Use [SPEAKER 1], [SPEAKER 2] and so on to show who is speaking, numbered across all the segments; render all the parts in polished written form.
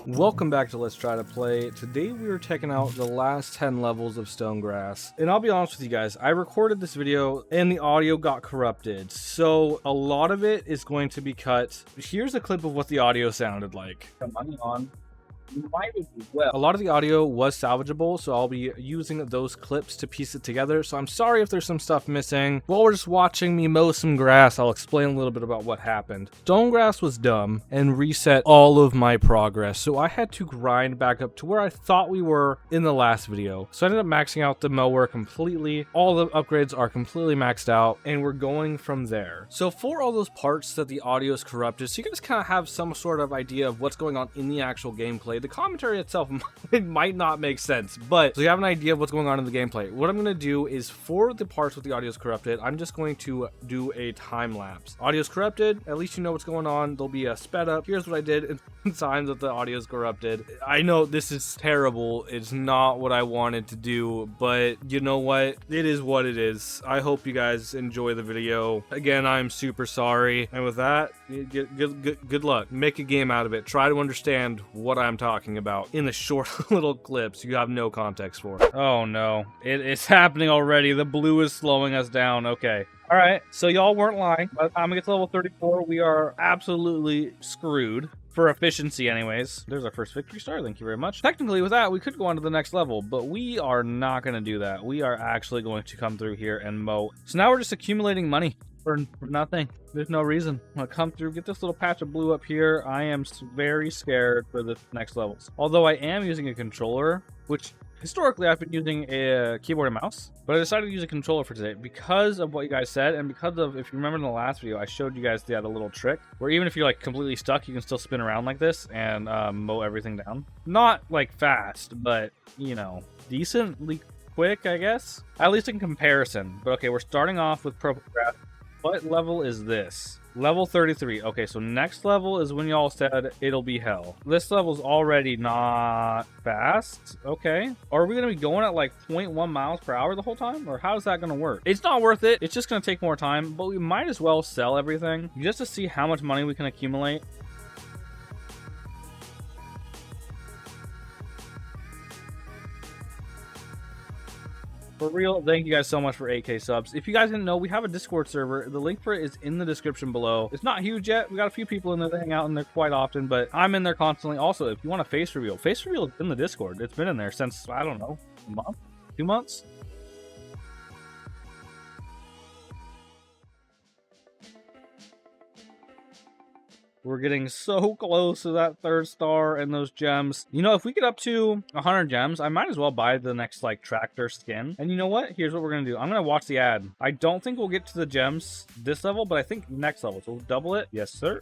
[SPEAKER 1] Welcome back to Let's Try to Play. Today we are checking out the last 10 levels of Stonegrass. And I'll be honest with you guys, I recorded this video and the audio got corrupted. So a lot of it is going to be cut. Here's a clip of what the audio sounded like.
[SPEAKER 2] Money on. Might as well.
[SPEAKER 1] A lot of the audio was salvageable, so I'll be using those clips to piece it together. So I'm sorry if there's some stuff missing. While we're just watching me mow some grass, I'll explain a little bit about what happened. Stonegrass was dumb and reset all of my progress, so I had to grind back up to where I thought we were in the last video. So I ended up maxing out the mower completely. All the upgrades are completely maxed out, and we're going from there. So for all those parts that the audio is corrupted, so you guys kind of have some sort of idea of what's going on in the actual gameplay. The commentary itself it might not make sense, but so you have an idea of what's going on in the gameplay. What I'm going to do is, for the parts with the audio is corrupted, I'm just going to do a time lapse. Audio is corrupted, at least you know what's going on. There'll be a sped up. Here's what I did in times that the audio is corrupted. I know this is terrible. It's not what I wanted to do, but you know what? It is what it is. I hope you guys enjoy the video. Again, I'm super sorry. And with that, good luck. Make a game out of it. Try to understand what I'm talking about in the short little clips you have no context for. Oh no, it's happening already. The blue is slowing us down. Okay. All right, so y'all weren't lying. By the time we get to level 34, we are absolutely screwed. For efficiency anyways. There's our first victory star. Thank you very much. Technically with that, we could go on to the next level, but we are not going to do that. We are actually going to come through here and mow. So now we're just accumulating money for nothing. There's no reason. I'm gonna come through, get this little patch of blue up here. I am very scared for the next levels. Although I am using a controller, which historically I've been using a keyboard and mouse, but I decided to use a controller for today because of what you guys said, and because of, if you remember in the last video, I showed you guys the little trick where even if you're like completely stuck, you can still spin around like this and mow everything down. Not like fast, but you know, decently quick, I guess. At least in comparison. But okay, we're starting off with purple grass. What level is this? Level 33. Okay, so next level is when y'all said it'll be hell. This level's already not fast. Okay. Are we going to be going at like 0.1 miles per hour the whole time? Or how's that going to work? It's not worth it. It's just going to take more time, but we might as well sell everything just to see how much money we can accumulate. For real, thank you guys so much for 8K subs. If you guys didn't know, we have a Discord server. The link for it is in the description below. It's not huge yet. We got a few people in there that hang out in there quite often, but I'm in there constantly. Also, if you want a face reveal is in the Discord. It's been in there since, I don't know, a month? 2 months? We're getting so close to that 3rd star and those gems. You know, if we get up to 100 gems, I might as well buy the next, like, tractor skin. And you know what? Here's what we're going to do. I'm going to watch the ad. I don't think we'll get to the gems this level, but I think next level. So we'll double it. Yes, sir.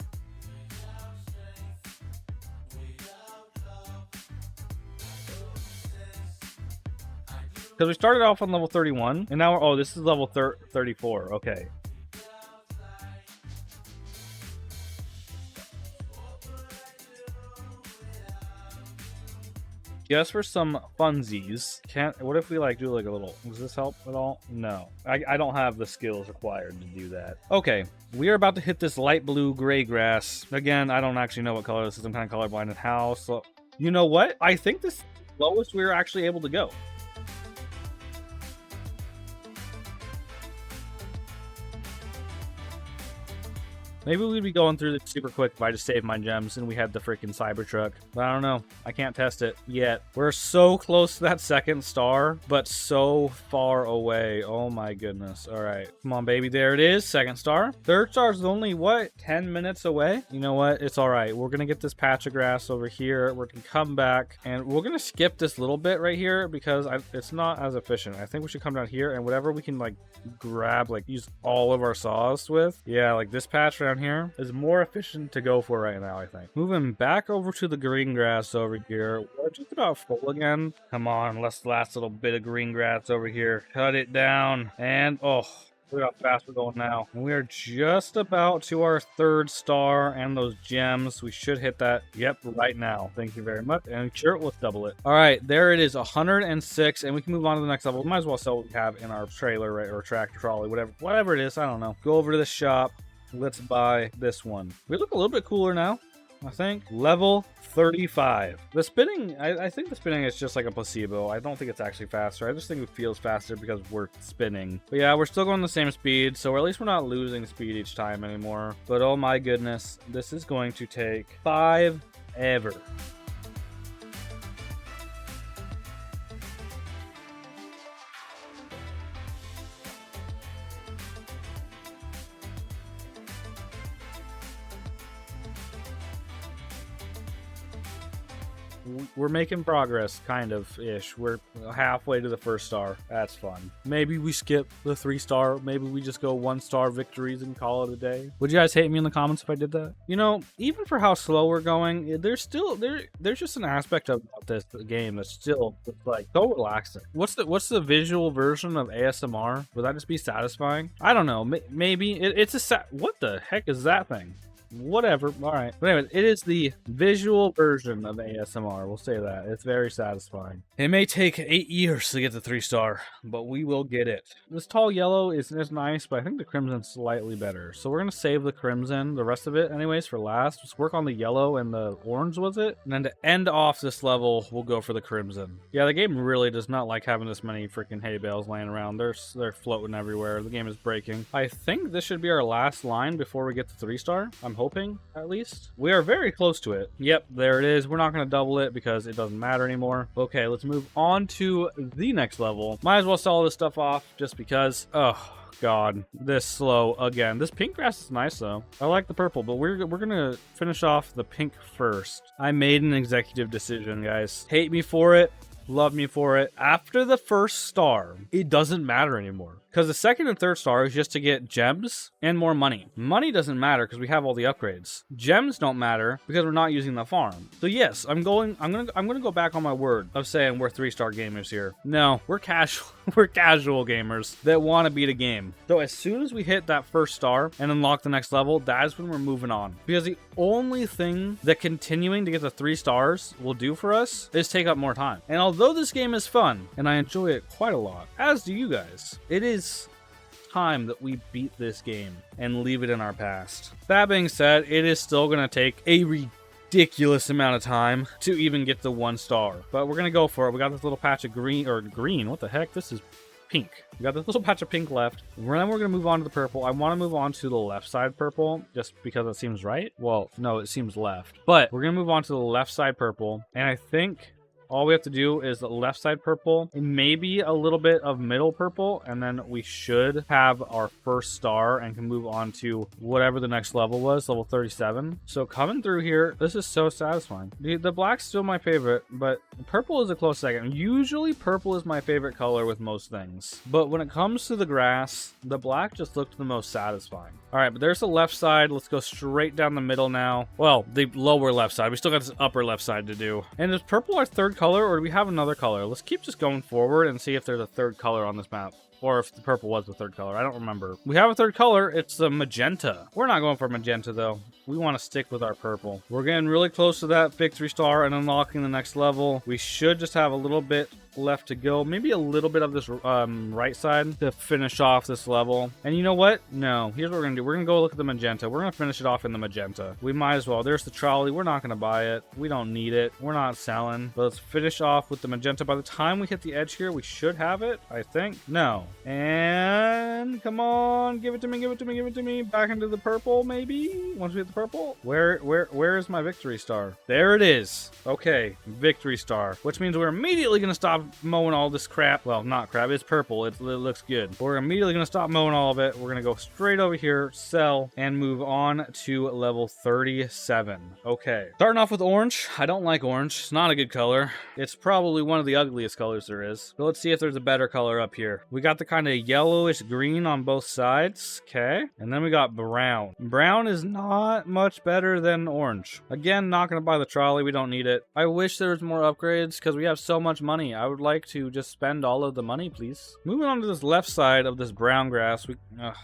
[SPEAKER 1] Because we started off on level 31, and now we're, oh, this is level 34. Okay. Just for some funsies, what if we like do like a little, does this help at all? No, I don't have the skills required to do that. Okay, we are about to hit this light blue gray grass. Again, I don't actually know what color this is. I'm kind of colorblind in how, so you know what? I think this is the lowest we're actually able to go. Maybe we'd be going through this super quick if I just saved my gems and we had the freaking Cybertruck. But I don't know. I can't test it yet. We're so close to that 2nd star, but so far away. Oh my goodness. All right. Come on, baby. There it is. 2nd star. 3rd star is only, what, 10 minutes away? You know what? It's all right. We're going to get this patch of grass over here. We're going to come back and we're going to skip this little bit right here because it's not as efficient. I think we should come down here and whatever we can like grab, like use all of our saws with. Yeah, like this patch around here is more efficient to go for right now, I think. Moving back over to the green grass over here. We're just about full again. Come on, let's last little bit of green grass over here. Cut it down. And oh, look how fast we're going now. And we are just about to our 3rd star and those gems. We should hit that, yep, right now. Thank you very much. And sure, let's double it. All right, there it is, 106, and we can move on to the next level. We might as well sell what we have in our trailer, right, or tractor trolley, whatever it is, I don't know. Go over to the shop. Let's buy this one. We look a little bit cooler now. I think. Level 35. The spinning, I think the spinning is just like a placebo. I don't think it's actually faster. I just think it feels faster because we're spinning. But yeah, we're still going the same speed, so at least we're not losing speed each time anymore. But oh my goodness, this is going to take 5 ever. We're making progress, kind of ish. We're halfway to the first star. That's fun. Maybe we skip the 3-star. Maybe we just go 1-star victories and call it a day. Would you guys hate me in the comments if I did that? You know, even for how slow we're going, there's just an aspect of this game that's still like so relaxing. What's the visual version of ASMR? Would that just be satisfying? I don't know. Maybe it's a what the heck is that thing? Whatever. All right. But anyway, it is the visual version of ASMR. We'll say that. It's very satisfying. It may take 8 years to get the 3-star, but we will get it. This tall yellow is nice, but I think the crimson's slightly better. So we're going to save the crimson, the rest of it anyways, for last. Let's work on the yellow and the orange, was it? And then to end off this level, we'll go for the crimson. Yeah, the game really does not like having this many freaking hay bales laying around. They're floating everywhere. The game is breaking. I think this should be our last line before we get the 3-star. I'm hoping, at least. We are very close to it. Yep, there it is. We're not going to double it because it doesn't matter anymore. Okay, let's move on to the next level. Might as well sell all this stuff off just because. Oh god, this slow again. This pink grass is nice though. I like the purple, but we're gonna finish off the pink first. I made an executive decision, guys. Hate me for it, love me for it. After the first star, it doesn't matter anymore. Because the second and third star is just to get gems and more money. Money doesn't matter because we have all the upgrades. Gems don't matter because we're not using the farm. So yes, I'm gonna go back on my word of saying we're 3-star gamers here. No, we're casual. We're casual gamers that want to beat a game. So as soon as we hit that first star and unlock the next level, that's when we're moving on. Because the only thing that continuing to get the 3 stars will do for us is take up more time. And although this game is fun and I enjoy it quite a lot, as do you guys, it is time that we beat this game and leave it in our past. That being said, it is still going to take a ridiculous amount of time to even get the 1 star, but we're going to go for it. We got this little patch of green, what the heck? This is pink. We got this little patch of pink left. Then we're going to move on to the purple. I want to move on to the left side purple just because it seems right. Well, no, it seems left, but we're going to move on to the left side purple, and I think all we have to do is the left side purple and maybe a little bit of middle purple, and then we should have our first star and can move on to whatever the next level was, level 37. So coming through here, this is so satisfying. The black's still my favorite, but purple is a close second. Usually purple is my favorite color with most things, but when it comes to the grass, the black just looked the most satisfying. All right, but there's the left side. Let's go straight down the middle now. Well, the lower left side. We still got this upper left side to do. And is purple our third color, or do we have another color? Let's keep just going forward and see if there's a third color on this map. Or if the purple was the third color. I don't remember. We have a third color. It's the magenta. We're not going for magenta, though. We want to stick with our purple. We're getting really close to that victory star and unlocking the next level. We should just have a little bit left to go. Maybe a little bit of this right side to finish off this level. And you know what? No. Here's what we're going to do. We're going to go look at the magenta. We're going to finish it off in the magenta. We might as well. There's the trolley. We're not going to buy it. We don't need it. We're not selling. But let's finish off with the magenta. By the time we hit the edge here, we should have it, I think. No. And come on. Give it to me. Give it to me. Give it to me. Back into the purple, maybe? Once we hit the purple. Where is my victory star? There it is. Okay. Victory star. Which means we're immediately going to stop mowing all this crap. Well, not crap. It's purple. It looks good. We're immediately going to stop mowing all of it. We're going to go straight over here, sell, and move on to level 37. Okay. Starting off with orange. I don't like orange. It's not a good color. It's probably one of the ugliest colors there is. But let's see if there's a better color up here. We got the kind of yellowish green on both sides. Okay. And then we got brown. Brown is not much better than orange. Again, not going to buy the trolley. We don't need it. I wish there was more upgrades because we have so much money. I would like to just spend all of the money, please. Moving on to this left side of this brown grass,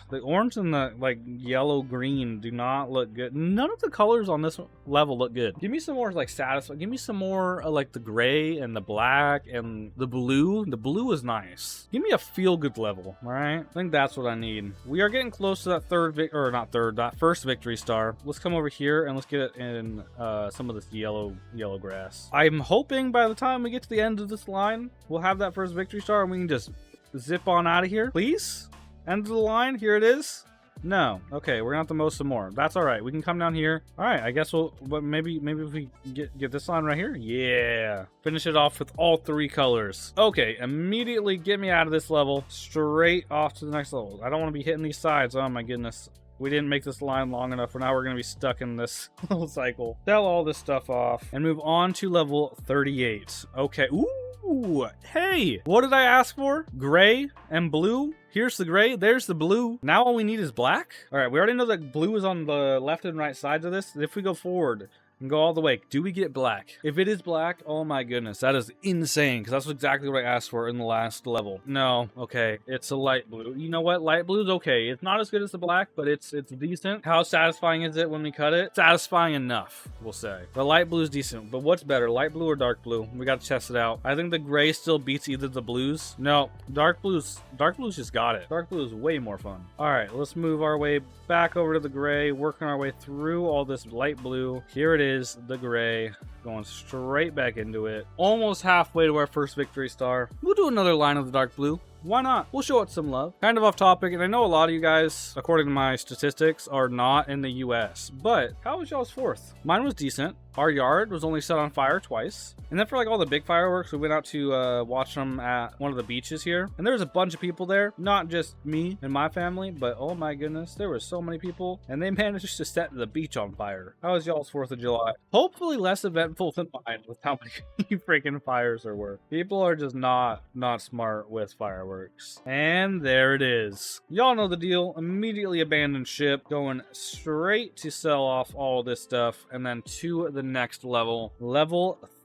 [SPEAKER 1] the orange and the like yellow green do not look good. None of the colors on this level look good. Give me some more like satisfying. Give me some more like the gray and the black and the blue. The blue is nice. Give me a feel good good level. All right, I think that's what I need. We are getting close to that that first victory star. Let's come over here and let's get it in some of this yellow grass. I'm hoping by the time we get to the end of this line, we'll have that first victory star and we can just zip on out of here. Please? End of the line. Here it is. No. Okay, we're gonna have to mow some more. That's all right. We can come down here. All right, I guess but maybe if we get this line right here. Yeah. Finish it off with all 3 colors. Okay, immediately get me out of this level. Straight off to the next level. I don't want to be hitting these sides. Oh my goodness. We didn't make this line long enough, for now we're going to be stuck in this little cycle. Sell all this stuff off and move on to level 38. Okay. Ooh, hey, what did I ask for? Gray and blue. Here's the gray, there's the blue. Now all we need is black. All right, we already know that blue is on the left and right sides of this. If we go forward and go all the way, do we get black? If it is black, oh my goodness, that is insane, because that's exactly what I asked for in the last level. No, okay, it's a light blue. You know what? Light blue is okay. It's not as good as the black, but it's decent. How satisfying is it when we cut it? Satisfying enough, we'll say. The light blue is decent, but what's better, light blue or dark blue? We got to test it out. I think the gray still beats either the blues. No, dark blues just got it. Dark blue is way more fun. All right, let's move our way back over to the gray, working our way through all this light blue. Here it is, the gray, going straight back into it. Almost halfway to our first victory star. We'll do another line of the dark blue. Why not? We'll show it some love. Kind of off topic, and I know a lot of you guys, according to my statistics, are not in the US, but how was y'all's 4th? Mine was decent. Our yard was only set on fire twice. And then for like all the big fireworks, we went out to watch them at one of the beaches here. And there was a bunch of people there, not just me and my family, but oh my goodness, there were so many people. And they managed to set the beach on fire. How was y'all's 4th of July? Hopefully less eventful than mine with how many freaking fires there were. People are just not smart with fireworks. And there it is. Y'all know the deal. Immediately abandon ship, going straight to sell off all this stuff, and then to the next level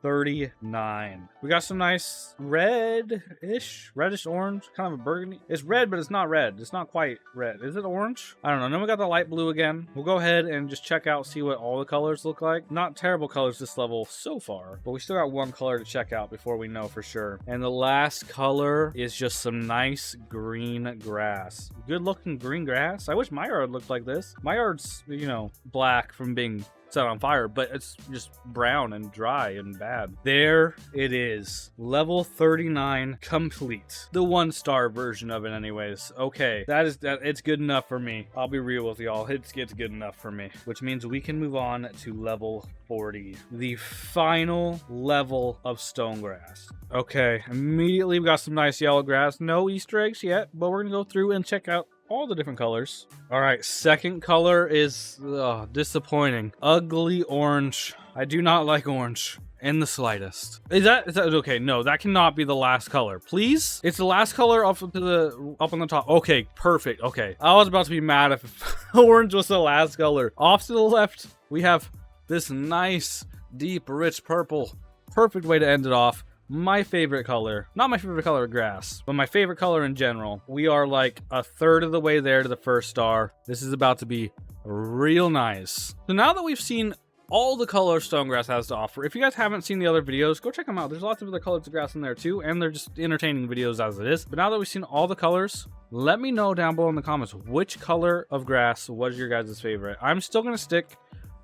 [SPEAKER 1] 39. We got some nice reddish orange, kind of a burgundy. It's red, but it's not red. It's not quite red. Is it orange? I don't know. Then we got the light blue again. We'll go ahead and just check out, see what all the colors look like. Not terrible colors this level so far, but we still got one color to check out before we know for sure. And the last color is just some nice green grass. Good looking green grass. I wish my yard looked like this. My yard's, you know, black from being set on fire, but it's just brown and dry and bad. There it is. Level 39 complete. The 1-star version of it anyways. Okay, it's good enough for me. I'll be real with y'all. It's good enough for me, which means we can move on to level 40. The final level of stone grass. Okay, immediately we got some nice yellow grass. No Easter eggs yet, but we're gonna go through and check out all the different colors. All right, second color is disappointing. Ugly orange. I do not like orange in the slightest. Is that okay? No, that cannot be the last color. Please? It's the last color up on the top. Okay, perfect. Okay. I was about to be mad if orange was the last color. Off to the left, we have this nice, deep, rich purple. Perfect way to end it off. My favorite color, not my favorite color of grass, but my favorite color in general. We are like a third of the way there to the first star. This is about to be real nice. So now that we've seen all the colors Stonegrass has to offer, if you guys haven't seen the other videos, go check them out. There's lots of other colors of grass in there too, and they're just entertaining videos as it is. But now that we've seen all the colors, let me know down below in the comments which color of grass was your guys' favorite. I'm still gonna stick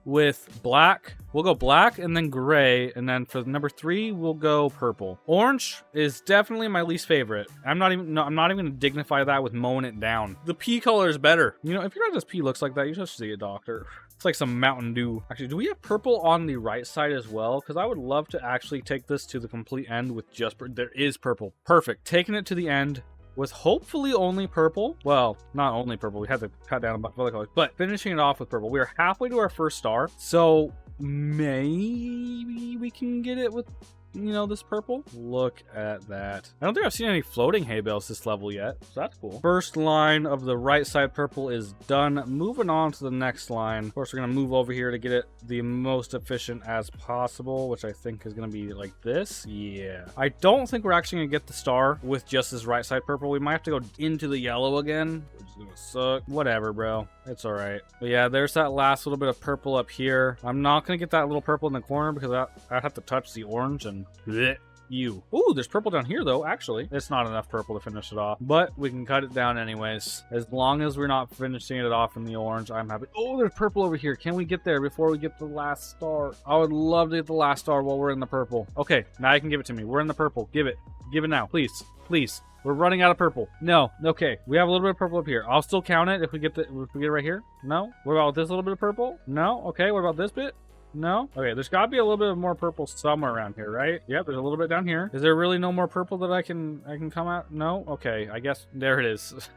[SPEAKER 1] with black. We'll go black and then gray, and then for number 3 we'll go purple. Orange is definitely my least favorite. I'm not even gonna dignify that with mowing it down. The pea color is better. You know, if your guys' pea looks like that, you should see a doctor. It's like some Mountain Dew. Actually, do we have purple on the right side as well? Because I would love to actually take this to the complete end with just there is purple. Perfect. Taking it to the end with hopefully only purple. Well, not only purple. We had to cut down a bunch of other colors, but finishing it off with purple. We are halfway to our first star, so maybe we can get it with, you know, this purple. Look at that. I don't think I've seen any floating hay bales this level yet, so that's cool. First line of the right side purple is done. Moving on to the next line. Of course, we're gonna move over here to get it the most efficient as possible, which I think is gonna be like this. Yeah, I don't think we're actually gonna get the star with just this right side purple. We might have to go into the yellow again, which is gonna suck. Whatever, bro, it's all right. But yeah, there's that last little bit of purple up here. I'm not gonna get that little purple in the corner because I'd have to touch the orange, and bleh. you. Ooh, there's purple down here though, actually. It's not enough purple to finish it off, but we can cut it down anyways. As long as we're not finishing it off in the orange, I'm happy. Oh, there's purple over here. Can we get there before we get the last star? I would love to get the last star while we're in the purple. Okay, now you can give it to me. We're in the purple. Give it. Give it now, please. Please. We're running out of purple. No. Okay. We have a little bit of purple up here. I'll still count it if we get it right here. No. What about this little bit of purple? No. Okay. What about this bit? No? Okay, there's got to be a little bit of more purple somewhere around here, right? Yep, there's a little bit down here. Is there really no more purple that I can come out? No? Okay, I guess there it is.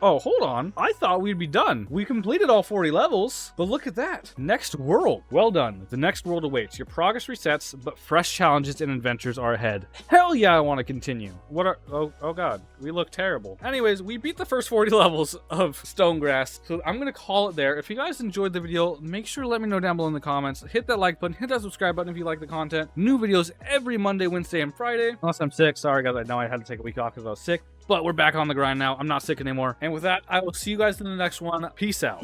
[SPEAKER 1] Oh, hold on. I thought we'd be done. We completed all 40 levels, but look at that. Next world. Well done. The next world awaits. Your progress resets, but fresh challenges and adventures are ahead. Hell yeah, I want to continue. Oh god, we look terrible. Anyways, we beat the first 40 levels of Stonegrass, so I'm going to call it there. If you guys enjoyed the video, make sure to let me know down below in the comments. Hit that like button, hit that subscribe button if you like the content. New videos every Monday, Wednesday, and Friday. Unless I'm sick. Sorry guys, I know I had to take a week off because I was sick, but we're back on the grind now. I'm not sick anymore. And with that, I will see you guys in the next one. Peace out.